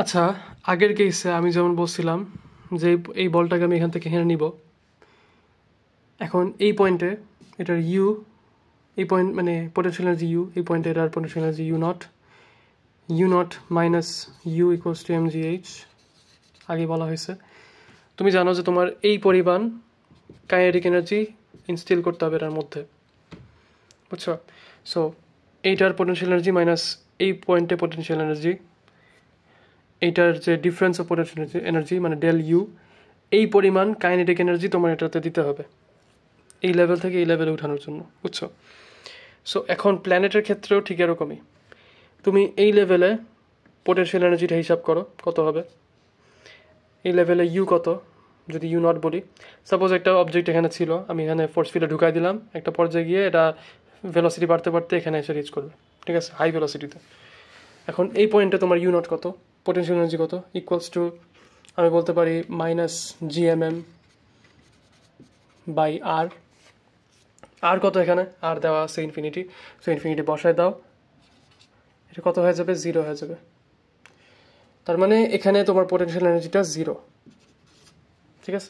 আচ্ছা, আগের কেসে আমি যেমন বলছিলাম যে এই বলটাকে আমি এখান থেকে হেরে নিব। এখন এই পয়েন্টে এটার ইউ, এই পয়েন্ট মানে পোটেনশিয়াল এনার্জি ইউ, এই পয়েন্টে এটার potential energy U not minus U equals to M G H আগে বলা হয়েছে। তুমি জানো যে তোমার এই পরিমাণ কাইনেটিক এনার্জি ইনস্টিল করতে হবে এটার মধ্যে, বুঝছো? সো এইটার পোটেনশিয়াল এনার্জি মাইনাস এই পয়েন্টে পোটেনশিয়াল এনার্জি, এইটার যে ডিফারেন্স অফ পোটেনশিয়াল এনার্জি মানে ডেল ইউ, এই পরিমাণ কাইনেটিক এনার্জি তোমার এটাতে দিতে হবে এই লেভেল থেকে এই লেভেলে উঠানোর জন্য, বুঝছো? সো এখন প্ল্যানেটের ক্ষেত্রেও ঠিক এরকমই। তুমি এই লেভেলে পোটেনশিয়াল এনার্জিটা হিসাব করো কত হবে, এই লেভেলে ইউ কত, যদি ইউ নট বলি। সাপোজ একটা অবজেক্ট এখানে ছিল, আমি এখানে ফোর্স ফিল্ডে ঢুকাই দিলাম, একটা পর্যায়ে গিয়ে এটা ভেলোসিটি বাড়তে বাড়তে এখানে এসে রিচ করবে, ঠিক আছে, হাই ভেলোসিটিতে। এখন এই পয়েন্টে তোমার ইউ নট কত, পোটেনশিয়াল এনার্জি কত, ইকুয়ালস টু আমি বলতে পারি মাইনাস জিএমএম বাই আর। আর কত এখানে, আর দেওয়া আছে ইনফিনিটি, সো ইনফিনিটি বসায় দাও, এটা কত হয়ে যাবে, জিরো হয়ে যাবে। তার মানে এখানে তোমার পোটেনশিয়াল এনার্জিটা জিরো, ঠিক আছে।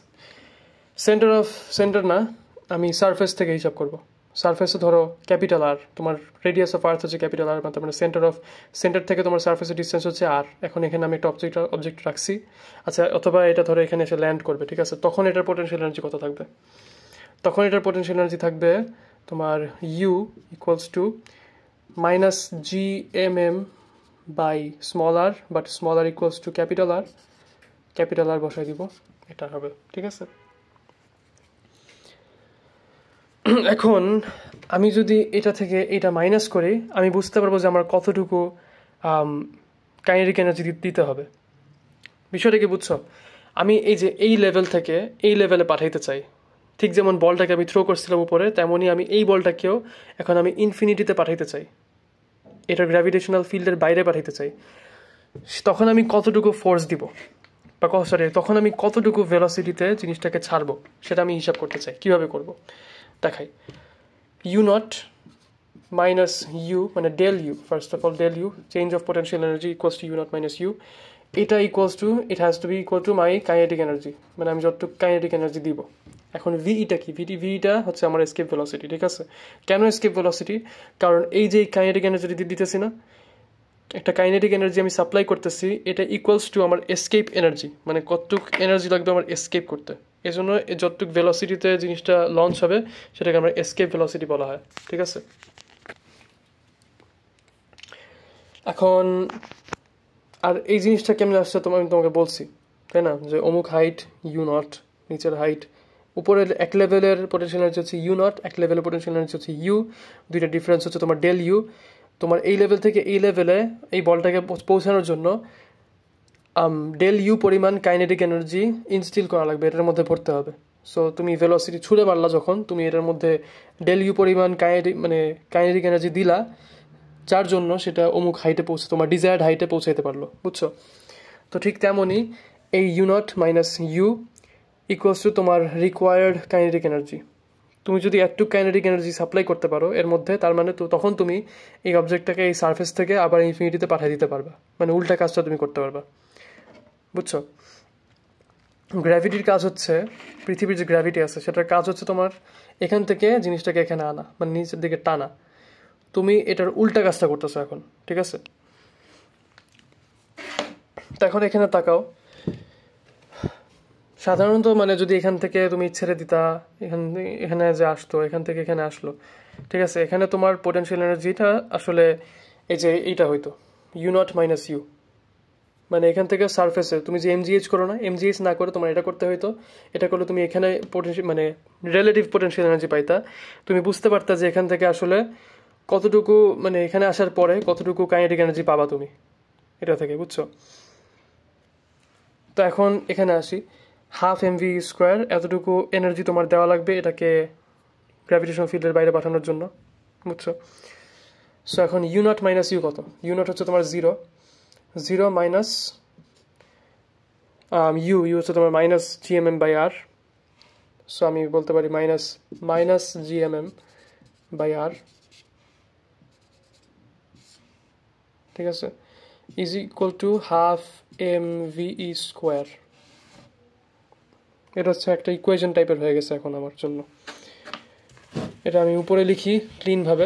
সেন্টার না, আমি সারফেস থেকে হিসাব করব। সারফেসে ধরো ক্যাপিটাল আর, তোমার রেডিয়াস অফ আর্থ হচ্ছে ক্যাপিটাল আর, মানে সেন্টার থেকে তোমার সারফেসের ডিস্টেন্স হচ্ছে আর। এখন এখানে আমি একটা অবজেক্ট রাখছি, আচ্ছা, অথবা এটা ধরো এখানে এসে ল্যান্ড করবে, ঠিক আছে, তখন এটার পোটেনশিয়াল এনার্জি কত থাকবে? তখন এটার পোটেনশিয়াল এনার্জি থাকবে তোমার U equals to minus G M M by small R, but small R equals to capital R বসাই দিব, এটা হবে, ঠিক আছে। এখন আমি যদি এটা থেকে এটা মাইনাস করি, আমি বুঝতে পারবো যে আমার কতটুকু কাইনেটিক এনার্জি দিতে হবে। বিষয়টা কি বুঝছো? আমি এই যে এই লেভেল থেকে এই লেভেলে পাঠাইতে চাই, ঠিক যেমন বলটাকে আমি থ্রো করছিলাম উপরে, তেমনই আমি এই বলটাকেও এখন আমি ইনফিনিটিতে পাঠাইতে চাই, এটার গ্র্যাভিটেশনাল ফিল্ডের বাইরে পাঠাইতে চাই। তখন আমি কতটুকু ফোর্স দিব, বা তখন আমি কতটুকু ভেলোসিটিতে জিনিসটাকে ছাড়বো, সেটা আমি হিসাব করতে চাই। কিভাবে করব দেখাই। ইউ নট মাইনাস ইউ মানে del U, first of all del U, change of potential energy equals to U not minus U, এটা equals to, it has to be equal to my kinetic energy, মানে আমি যতটুকু kinetic energy দিব। এখন ভিটা কি, ভিটা হচ্ছে আমার এসকেপ ভেলোসিটি, ঠিক আছে। কেন এসকেপ ভেলোসিটি? কারণ এই যে কাইনেটিক এনার্জি দিতেছি না, একটা কাইনেটিক এনার্জি আমি সাপ্লাই করতেছি, এটা ইকুয়ালস টু আমার এসকেপ এনার্জি, মানে কতটুক এনার্জি লাগবে আমার এসকেপ করতে। এই জন্য যতটুক ভেলোসিটিতে জিনিসটা লঞ্চ হবে সেটাকে আমরা এসকেপ ভেলোসিটি বলা হয়, ঠিক আছে। এখন আর এই জিনিসটা কেমন আসছে আমি তোমাকে বলছি, তাই না, যে অমুক হাইট ইউ নট, নিচের হাইট, উপরের এক লেভেলের পোটেনশিয়াল এনার্জি হচ্ছে ইউ নট, এক লেভেলের পোটেনশিয়াল এনার্জি হচ্ছে ইউ, দুইটা ডিফারেন্স হচ্ছে তোমার ডেল ইউ। তোমার এই লেভেল থেকে এই লেভেলে এই বলটাকে পৌঁছানোর জন্য ডেল ইউ পরিমাণ কাইনেটিক এনার্জি ইনস্টিল করা লাগবে, এটার মধ্যে ভরতে হবে। সো তুমি ভেলোসিটি ছুড়ে মারলা যখন, তুমি এটার মধ্যে ডেল ইউ পরিমাণ কাইনেটিক এনার্জি দিলা, যার জন্য সেটা অমুক হাইটে পৌঁছে, তোমার ডিজায়ার্ড হাইটে পৌঁছাইতে পারলো, বুঝছো? তো ঠিক তেমনই এই U not minus U equals to তোমার রিকোয়ার্ড কাইনেটিক এনার্জি। তুমি যদি এতটুকু কাইনেটিক এনার্জি সাপ্লাই করতে পারো এর মধ্যে, তার মানে তো তখন তুমি এই অবজেক্টটাকে এই সারফেস থেকে আবার ইনফিনিটিতে পাঠিয়ে দিতে পারবা, মানে উল্টা কাজটা তুমি করতে পারবা, বুঝছো? গ্র্যাভিটির কাজ হচ্ছে, পৃথিবীর যে গ্র্যাভিটি আছে সেটার কাজ হচ্ছে তোমার এখান থেকে জিনিসটাকে এখানে আনা, মানে নিচের দিকে টানা। তুমি এটার উল্টা কাজটা করতেছো এখন, ঠিক আছে। তো এখন এখানে তাকাও, সাধারণত মানে যদি এখান থেকে তুমি ছেড়ে দিতা, এখানে যে আসতো, এখান থেকে এখানে আসলো, ঠিক আছে, এখানে তোমার পোটেনশিয়াল এনার্জিটা আসলে এই যে এইটা হইতো ইউ নট মাইনাস ইউ, মানে এখান থেকে সারফেসে তুমি যে এমজিএইচ করো না, এমজিএইচ না করে তোমার এটা করতে হইতো। এটা করলে তুমি এখানে মানে রিলেটিভ পোটেনশিয়াল এনার্জি পাইতা, তুমি বুঝতে পারতা যে এখান থেকে আসলে কতটুকু, মানে এখানে আসার পরে কতটুকু কাইনেটিক এনার্জি পাবা তুমি এটা থেকে, বুঝছো? তো এখন এখানে আসি, হাফ এমভি স্কোয়ার এতটুকু এনার্জি তোমার দেওয়া লাগবে এটাকে গ্র্যাভিটেশনাল ফিল্ডের বাইরে পাঠানোর জন্য, বুঝছো? সো এখন ইউ নট মাইনাস ইউ কত, ইউ নট হচ্ছে তোমার জিরো মাইনাস ইউ হচ্ছে তোমার minus GMM by R. So আমি বলতে পারি মাইনাস জিএমএম বাই আর, ঠিক আছে, is equal to half mve square. এটা হচ্ছে একটা ইকুয়েশন টাইপের হয়ে গেছে এখন আমার জন্য। এটা আমি উপরে লিখি ক্লিনভাবে।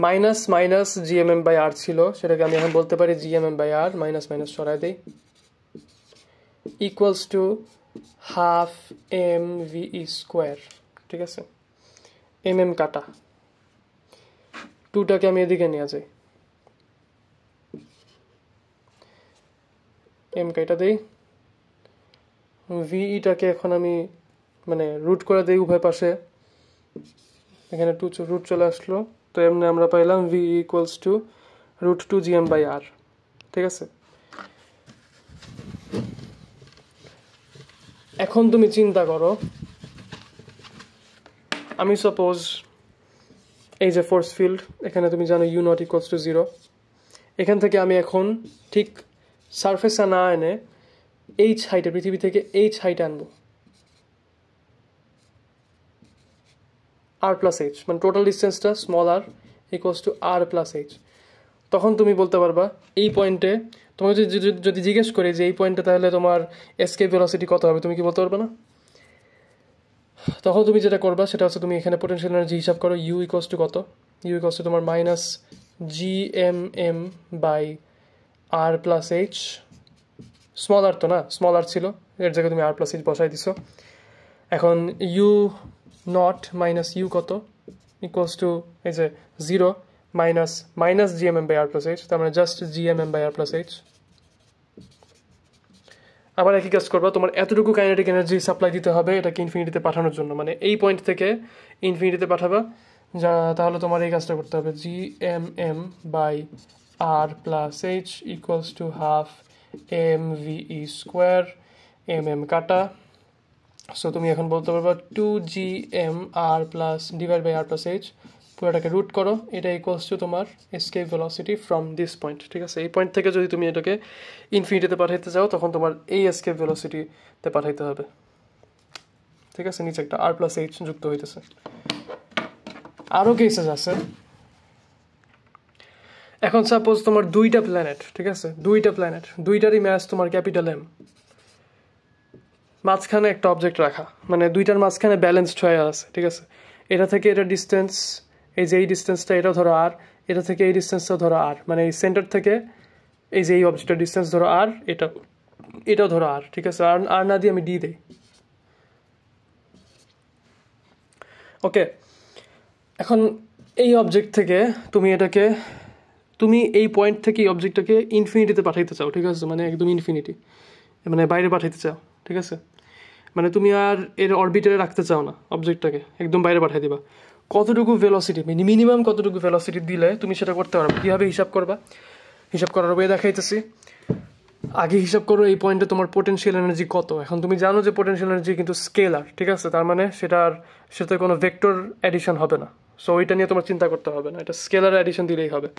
Minus minus GMM by R ছিল, সেটাকে আমি এখন বলতে পারি GMM by R, minus minus সরাই দিই, equals to half mve square. ঠিক আছে, কাটা, 2টাকে আমি এদিকে নিয়ে যাই, কাটা দিই, ভিইটাকে এখন আমি মানে রুট করে দিই উভয় পাশে, এখানে রুট চলে আসলো, তো এমনি আমরা পাইলাম V equals to √2gm by R. ঠিক আছে, এখন তুমি চিন্তা করো, আমি সাপোজ এই যে ফোর্স ফিল্ড, এখানে তুমি জানো ইউ নট ইকুয়ালস টু 0, এখান থেকে আমি এখন ঠিক সারফেসে না এনে এইচ হাইটে, পৃথিবী থেকে এইচ হাইটে আনবো, আর প্লাস এইচ, মানে টোটাল ডিস্টেন্সটা small R equals to R plus H. তখন তুমি বলতে পারবা এই পয়েন্টে, তোমাকে যদি জিজ্ঞেস করি যে এই পয়েন্টে তাহলে তোমার এসকেপ ভেলোসিটি কত হবে, তুমি কি বলতে পারবে না? তখন তুমি যেটা করবা সেটা হচ্ছে তুমি এখানে পোটেনশিয়াল এনার্জি হিসাব করো, ইউ ইকুয়ালস টু কত, ইউ ইকুয়ালস টু তোমার minus GMM by R plus H, small R তো না, স্মল আর ছিল, এর জায়গায় তুমি আর প্লাস এইচ বসাই দিছো। এখন ইউ নট মাইনাস ইউ কত, ইকুয়ালস টু এই যে 0 minus minus GMM by R plus H, তার মানে just GMM by R plus H. আবার একই কাজ করবা, তোমার এতটুকু কাইনেটিক এনার্জি সাপ্লাই দিতে হবে এটাকে ইনফিনিটিতে পাঠানোর জন্য, মানে এই পয়েন্ট থেকে ইনফিনিটিতে পাঠাবা, যা তাহলে তোমার এই কাজটা করতে হবে, GMM by R plus H equals to half mve square, কাটা। সো তুমি এখন বলতে পারবা 2gm R plus divide by R plus H, পুরোটাকে রুট করো, এটা ইকুয়ালস টু তোমার escape velocity from this point. ঠিক আছে, এই পয়েন্ট থেকে যদি তুমি এটাকে ইনফিনিটিতে পাঠাইতে চাও তখন তোমার এই এসকেপ ভেলোসিটিতে পাঠাইতে হবে। ঠিক আছে, নিচে একটা আর প্লাস এইচ যুক্ত হইতেছে। আরও কেসেস আছে, এখন সাপোজ তোমার দুইটা প্ল্যানেট, ঠিক আছে, দুইটারই ম্যাস তোমার ক্যাপিটাল এম, মাঝখানে একটা অবজেক্ট রাখা, মানে দুইটার মাঝখানে ব্যালেন্সড হয়ে আছে। ঠিক আছে, এটা থেকে এটা ডিস্টেন্স, এই যে এই ডিস্টেন্সটা এটাও ধরো আর, এটা থেকে এই ডিস্টেন্সটাও ধরো আর, মানে এই সেন্টার থেকে এই যে এই অবজেক্টের ডিস্টেন্স ধরো আর, এটাও ধরো আর। ঠিক আছে, আর না দিয়ে আমি ডি দেই। ওকে, এখন এই অবজেক্ট থেকে তুমি এই পয়েন্ট থেকে এই অবজেক্টটাকে ইনফিনিটিতে পাঠাইতে চাও। ঠিক আছে, মানে একদম ইনফিনিটি, মানে বাইরে পাঠাইতে চাও। ঠিক আছে, মানে তুমি আর এর অরবিটারে রাখতে চাও না, অবজেক্টটাকে একদম বাইরে পাঠিয়ে দিবা। কতটুকু ভেলোসিটি, মিনিমাম কতটুকু ভেলোসিটি দিলে তুমি সেটা করতে পারবে? কীভাবে হিসাব করবা? হিসাব করার ওয়ে দেখাইতেছি। আগে হিসাব করো এই পয়েন্টে তোমার পোটেনশিয়াল এনার্জি কত। এখন তুমি জানো যে পোটেনশিয়াল এনার্জি কিন্তু স্কেলার, ঠিক আছে, তার মানে সেটাতে কোনো ভেক্টর অ্যাডিশন হবে না। সো ওইটা নিয়ে তোমার চিন্তা করতে হবে না, এটা স্কেলার অ্যাডিশন দিলেই হবে।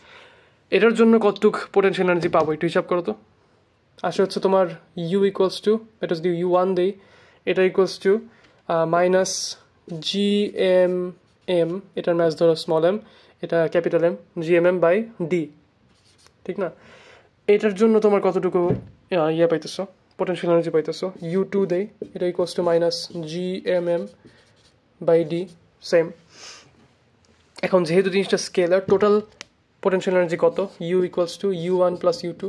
এটার জন্য কতটুকু পোটেনশিয়াল এনার্জি পাবো একটু হিসাব করো তো। আসে হচ্ছে তোমার ইউ ইকুয়ালস টু, এটা যদি u1 দেই, এটা ইকুয়ালস টু মাইনাস GMM, এটার ম্যাচ ধরো স্মল এম, এটা capital M, GMM by D. ঠিক না, এটার জন্য তোমার কতটুকু পাইতেছো, পোটেনশিয়াল এনার্জি পাইতেছো। u2 দেই, এটা equals to minus GMM by D, same. এখন যেহেতু জিনিসটা স্কেলার, টোটাল পোটেনশিয়াল এনার্জি কত, u equals to u1 plus u2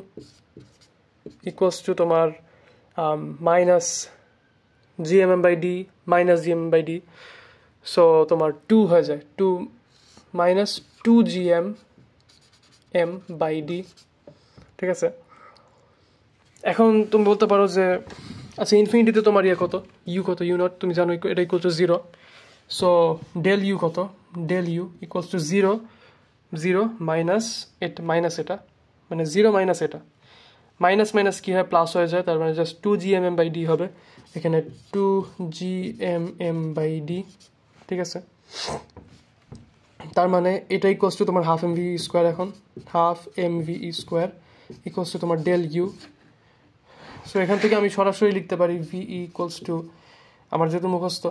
equals to তোমার minus GMM by D minus GMM by D. So তোমার 2 হয়ে যায়, 2 মাইনাস 2GMM বাই ডি। ঠিক আছে, এখন তুমি বলতে পারো যে আচ্ছা ইনফিনিটিতে তোমার কত, ইউ কত, ইউ নট তুমি জানো এটা equal to 0। So del U কত, del U equals to 0 minus এটা, মানে 0 মাইনাস এটা, মাইনাস মাইনাস কী হয় প্লাস হয়ে যায়, তার মানে জাস্ট 2GMM বাই ডি হবে, এখানে 2GMM বাই ডি। ঠিক আছে, তার মানে এটা ইকুয়ালস টু তোমার হাফ mve স্কোয়ার, এখন half mve square equals to তোমার ডেল ইউ। সো এখান থেকে আমি সরাসরি লিখতে পারি ভি ইকুয়ালস টু, আমার যেহেতু মুখস্থ,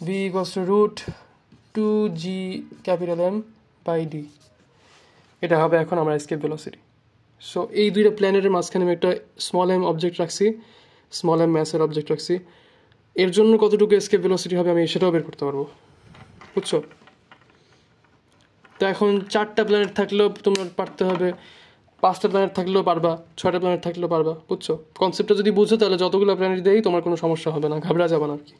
V equals to √2g capital M by D. এটা হবে এখন আমার এসকেপ ভেলোসিটি। সো এই দুইটা প্ল্যানেটের মাঝখানে আমি একটা স্মল এম অবজেক্ট রাখছি, স্মল এম ম্যাসের অবজেক্ট রাখছি। এর জন্য কতটুকু এসকেপ ভেলোসিটি হবে আমি সেটাও বের করতে পারবো, বুঝছো? তো এখন 4টা প্ল্যানেট থাকলেও তোমার পারতে হবে, 5টা প্ল্যানেট থাকলেও পারবা, 6টা প্ল্যানেট থাকলেও পারবা, বুঝছো? কনসেপ্টটা যদি বুঝো তাহলে যতগুলো প্ল্যানেট দেই তোমার কোনো সমস্যা হবে না, ঘাবড়া যাবে না আর কি।